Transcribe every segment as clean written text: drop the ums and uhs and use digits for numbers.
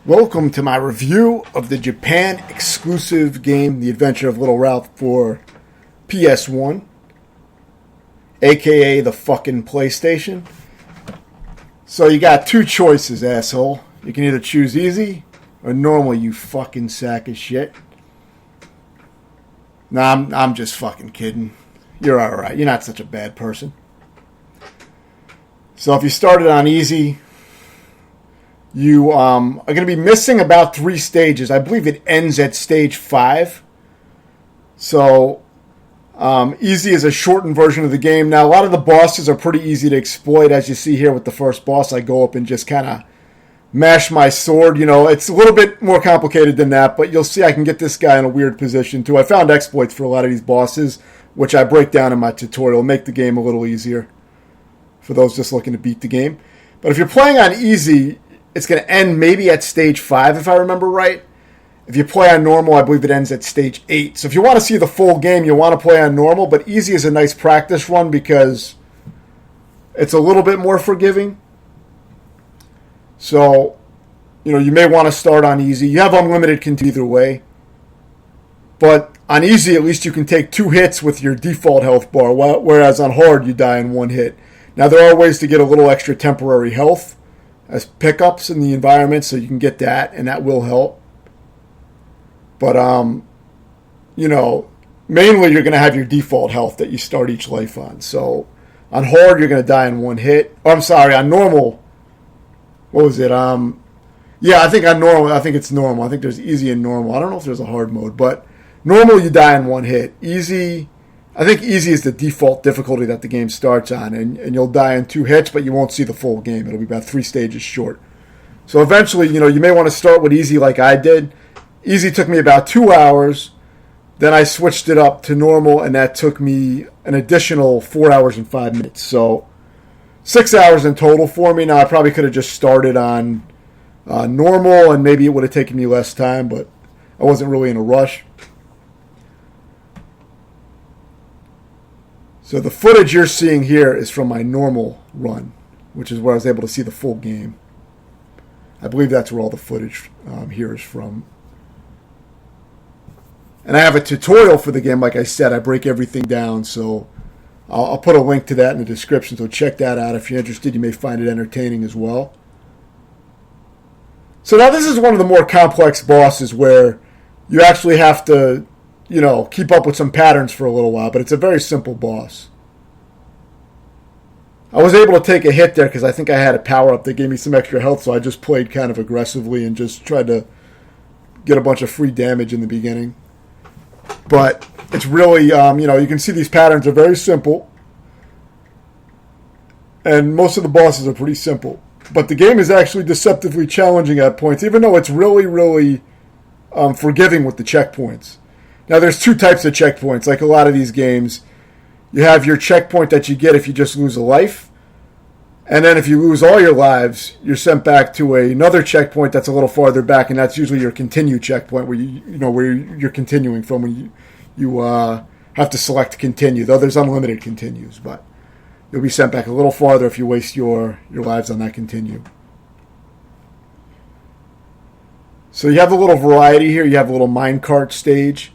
Welcome to my review of the Japan exclusive game, The Adventure of Little Ralph for PS1, aka the fucking PlayStation. So you got two choices, asshole. You can either choose easy or normal, you fucking sack of shit. Nah, I'm just fucking kidding. You're alright. You're not such a bad person. So if you started on easy, you are going to be missing about 3 stages. I believe it ends at stage 5. So, easy is a shortened version of the game. Now, a lot of the bosses are pretty easy to exploit. As you see here with the first boss, I go up and just kind of mash my sword. You know, it's a little bit more complicated than that, but you'll see I can get this guy in a weird position, too. I found exploits for a lot of these bosses, which I break down in my tutorial, make the game a little easier for those just looking to beat the game. But if you're playing on easy, it's going to end maybe at stage 5, if I remember right. If you play on normal, I believe it ends at stage 8. So if you want to see the full game, you want to play on normal, but easy is a nice practice run because it's a little bit more forgiving. So, you may want to start on easy. You have unlimited continue either way. But on easy, at least you can take 2 hits with your default health bar, whereas on hard, you die in 1 hit. Now, there are ways to get a little extra temporary health as pickups in the environment, so you can get that, and that will help. But, mainly you're going to have your default health that you start each life on. So, on hard, you're going to die in 1 hit. Oh, I'm sorry, on normal, what was it? I think on normal, I think it's normal. I think there's easy and normal. I don't know if there's a hard mode, but normal, you die in 1 hit. Easy, I think easy is the default difficulty that the game starts on, and you'll die in 2 hits, but you won't see the full game. It'll be about 3 stages short. So eventually, you may want to start with easy like I did. Easy took me about 2 hours. Then I switched it up to normal, and that took me an additional 4 hours and 5 minutes. So 6 hours in total for me. Now, I probably could have just started on normal, and maybe it would have taken me less time, but I wasn't really in a rush. So the footage you're seeing here is from my normal run, which is where I was able to see the full game. I believe that's where all the footage here is from. And I have a tutorial for the game. Like I said, I break everything down, so I'll put a link to that in the description, so check that out. If you're interested, you may find it entertaining as well. So now this is one of the more complex bosses where you actually have to keep up with some patterns for a little while, but it's a very simple boss. I was able to take a hit there because I think I had a power-up that gave me some extra health, so I just played kind of aggressively and just tried to get a bunch of free damage in the beginning. But it's really, you can see these patterns are very simple, and most of the bosses are pretty simple. But the game is actually deceptively challenging at points, even though it's really, really forgiving with the checkpoints. Now, there's 2 types of checkpoints. Like a lot of these games, you have your checkpoint that you get if you just lose a life. And then if you lose all your lives, you're sent back to another checkpoint that's a little farther back, and that's usually your continue checkpoint where you're continuing from when you have to select continue. Though there's unlimited continues, but you'll be sent back a little farther if you waste your lives on that continue. So you have a little variety here. You have a little minecart stage.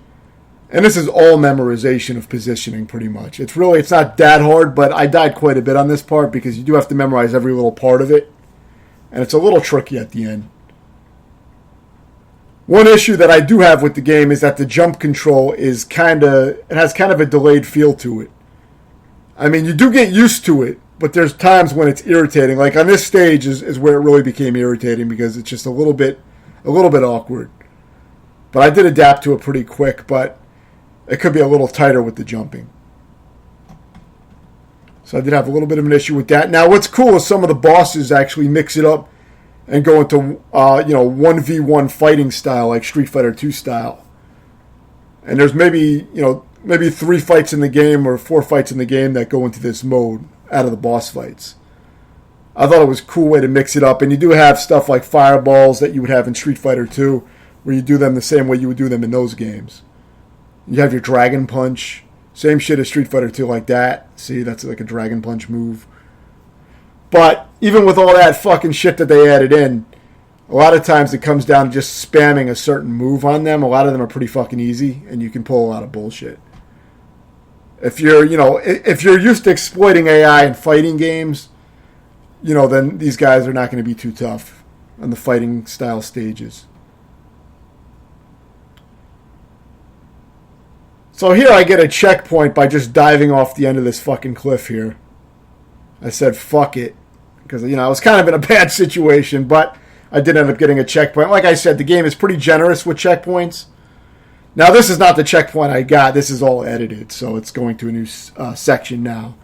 And this is all memorization of positioning, pretty much. It's not that hard, but I died quite a bit on this part because you do have to memorize every little part of it. And it's a little tricky at the end. One issue that I do have with the game is that the jump control has kind of a delayed feel to it. I mean, you do get used to it, but there's times when it's irritating. Like on this stage is where it really became irritating because it's just a little bit awkward. But I did adapt to it pretty quick, but it could be a little tighter with the jumping. So I did have a little bit of an issue with that. Now, what's cool is some of the bosses actually mix it up and go into 1v1 fighting style, like Street Fighter 2 style. And there's maybe 3 fights in the game or 4 fights in the game that go into this mode out of the boss fights. I thought it was a cool way to mix it up. And you do have stuff like fireballs that you would have in Street Fighter 2, where you do them the same way you would do them in those games. You have your Dragon Punch. Same shit as Street Fighter 2 like that. See, that's like a Dragon Punch move. But even with all that fucking shit that they added in, A lot of times it comes down to just spamming a certain move on them. A lot of them are pretty fucking easy, and you can pull a lot of bullshit. If you're used to exploiting AI in fighting games, then these guys are not going to be too tough on the fighting style stages. So here I get a checkpoint by just diving off the end of this fucking cliff here. I said fuck it, because I was kind of in a bad situation, but I did end up getting a checkpoint. Like I said, the game is pretty generous with checkpoints. Now, this is not the checkpoint I got. This is all edited, so it's going to a new section now.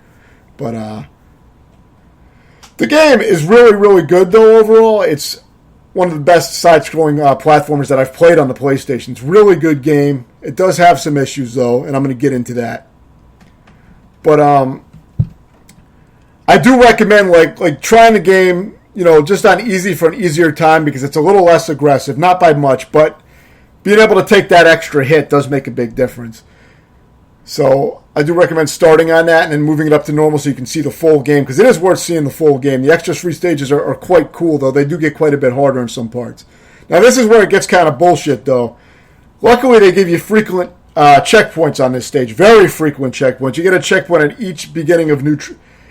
But the game is really, really good, though, overall. It's one of the best side-scrolling platformers that I've played on the PlayStation. It's a really good game. It does have some issues, though, and I'm going to get into that. But I do recommend like trying the game, just on easy for an easier time, because it's a little less aggressive, not by much, but being able to take that extra hit does make a big difference. So I do recommend starting on that and then moving it up to normal so you can see the full game, because it is worth seeing the full game. The extra 3 stages are quite cool, though. They do get quite a bit harder in some parts. Now, this is where it gets kind of bullshit, though. Luckily, they give you frequent checkpoints on this stage. Very frequent checkpoints. You get a checkpoint at each beginning of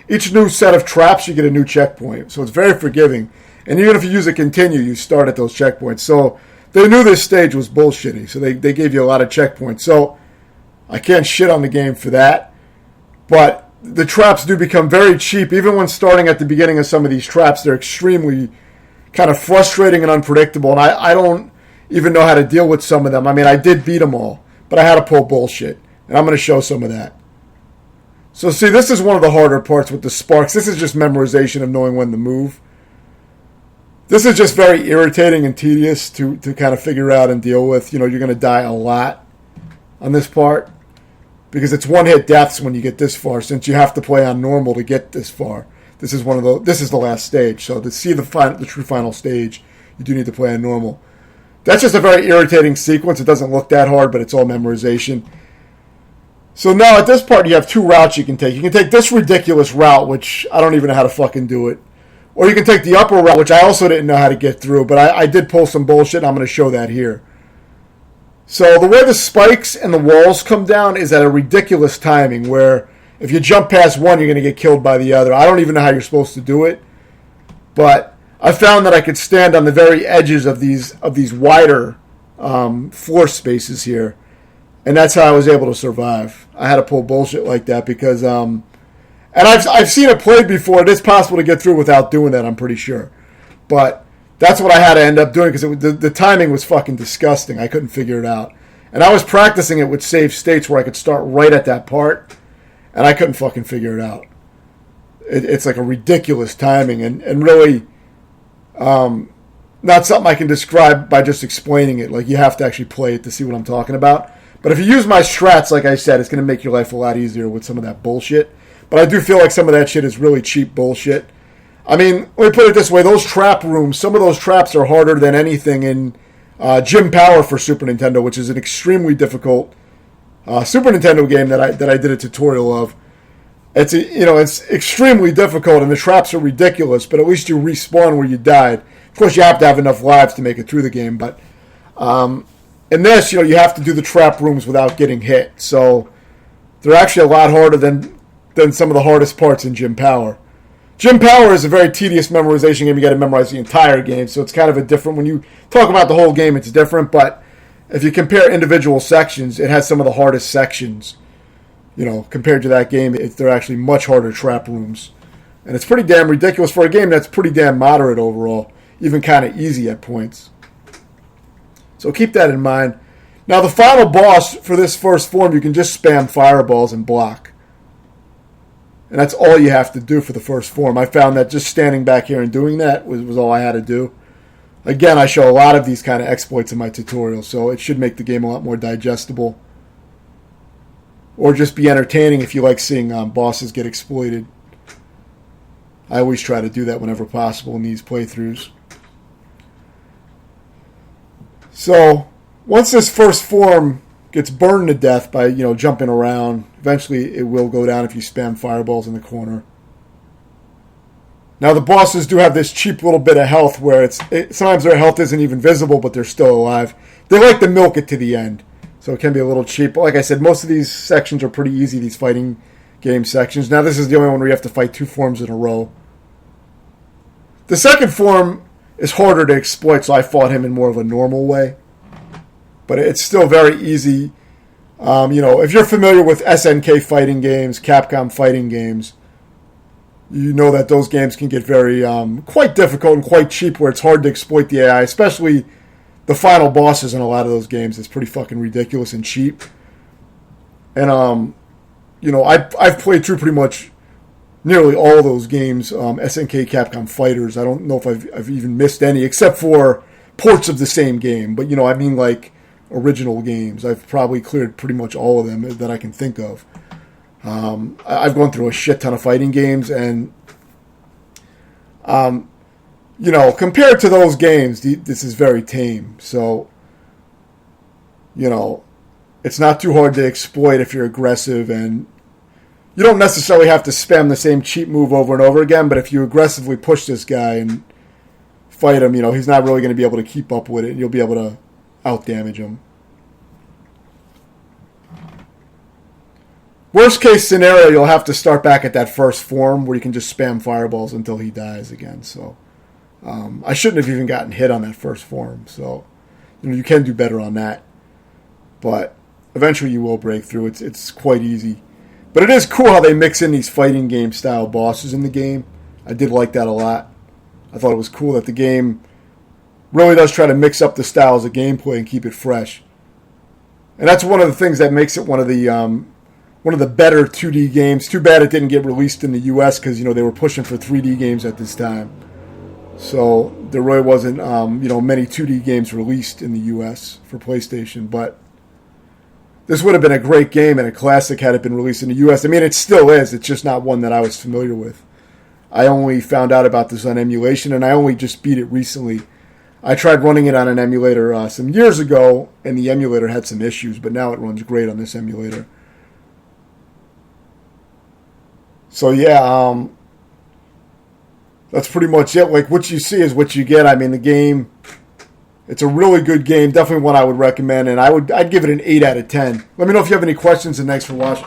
each new set of traps, you get a new checkpoint. So it's very forgiving. And even if you use a continue, you start at those checkpoints. So they knew this stage was bullshitty. So they gave you a lot of checkpoints. So I can't shit on the game for that. But the traps do become very cheap. Even when starting at the beginning of some of these traps, they're extremely kind of frustrating and unpredictable. And I don't even know how to deal with some of them. I mean, I did beat them all. But I had to pull bullshit. And I'm going to show some of that. So see, this is one of the harder parts with the sparks. This is just memorization of knowing when to move. This is just very irritating and tedious to kind of figure out and deal with. You're going to die a lot on this part, because it's one-hit deaths when you get this far, since you have to play on normal to get this far. This is the last stage. So to see the true final stage, you do need to play on normal. That's just a very irritating sequence. It doesn't look that hard, but it's all memorization. So now at this part, you have 2 routes you can take. You can take this ridiculous route, which I don't even know how to fucking do it. Or you can take the upper route, which I also didn't know how to get through, but I did pull some bullshit, and I'm going to show that here. So the way the spikes and the walls come down is at a ridiculous timing, where if you jump past one, you're going to get killed by the other. I don't even know how you're supposed to do it, but I found that I could stand on the very edges of these wider floor spaces here. And that's how I was able to survive. I had to pull bullshit like that because, and I've seen it played before. It is possible to get through without doing that, I'm pretty sure. But that's what I had to end up doing, because the timing was fucking disgusting. I couldn't figure it out. And I was practicing it with save states where I could start right at that part, and I couldn't fucking figure it out. It's like a ridiculous timing, and really not something I can describe by just explaining it. Like, you have to actually play it to see what I'm talking about. But if you use my strats, like I said, it's going to make your life a lot easier with some of that bullshit. But I do feel like some of that shit is really cheap bullshit. I mean, let me put it this way. Those trap rooms, some of those traps are harder than anything in Jim Power for Super Nintendo, which is an extremely difficult Super Nintendo game that I did a tutorial of. It's extremely difficult, and the traps are ridiculous, but at least you respawn where you died. Of course, you have to have enough lives to make it through the game, but in this, you have to do the trap rooms without getting hit. So they're actually a lot harder than some of the hardest parts in Jim Power. Jim Power is a very tedious memorization game. You got to memorize the entire game, so it's kind of a different. When you talk about the whole game, it's different. But if you compare individual sections, it has some of the hardest sections. Compared to that game, they're actually much harder trap rooms, and it's pretty damn ridiculous for a game that's pretty damn moderate overall, even kind of easy at points. So keep that in mind. Now, the final boss for this first form, you can just spam fireballs and block. And that's all you have to do for the first form. I found that just standing back here and doing that was all I had to do. Again, I show a lot of these kind of exploits in my tutorials, so it should make the game a lot more digestible. Or just be entertaining if you like seeing bosses get exploited. I always try to do that whenever possible in these playthroughs. So, once this first form gets burned to death by, jumping around, eventually it will go down if you spam fireballs in the corner. Now the bosses do have this cheap little bit of health where sometimes their health isn't even visible, but they're still alive. They like to milk it to the end, so it can be a little cheap. But like I said, most of these sections are pretty easy, these fighting game sections. Now this is the only one where you have to fight 2 forms in a row. The second form is harder to exploit, so I fought him in more of a normal way. But it's still very easy. If you're familiar with SNK fighting games, Capcom fighting games, you know that those games can get very quite difficult and quite cheap, where it's hard to exploit the AI, especially the final bosses in a lot of those games. It's pretty fucking ridiculous and cheap. And I've played through pretty much nearly all those games, SNK Capcom Fighters. I don't know if I've even missed any, except for ports of the same game. But I mean like original games. I've probably cleared pretty much all of them that I can think of. I've gone through a shit ton of fighting games, and compared to those games, this is very tame. So, it's not too hard to exploit if you're aggressive, and you don't necessarily have to spam the same cheap move over and over again, but if you aggressively push this guy and fight him, he's not really going to be able to keep up with it, and you'll be able to out-damage him. Worst case scenario, you'll have to start back at that first form where you can just spam fireballs until he dies again. So I shouldn't have even gotten hit on that first form. So you can do better on that. But eventually you will break through. It's quite easy. But it is cool how they mix in these fighting game style bosses in the game. I did like that a lot. I thought it was cool that the game really does try to mix up the styles of gameplay and keep it fresh. And that's one of the things that makes it one of the better 2D games. Too bad it didn't get released in the U.S. because, they were pushing for 3D games at this time. So there really wasn't, many 2D games released in the U.S. for PlayStation. But this would have been a great game and a classic had it been released in the U.S. I mean, it still is. It's just not one that I was familiar with. I only found out about this on emulation, and I only just beat it recently. I tried running it on an emulator some years ago, and the emulator had some issues, but now it runs great on this emulator. So yeah, that's pretty much it. Like, what you see is what you get. I mean, the game, it's a really good game. Definitely one I would recommend, and I'd give it an 8 out of 10. Let me know if you have any questions, and thanks for watching.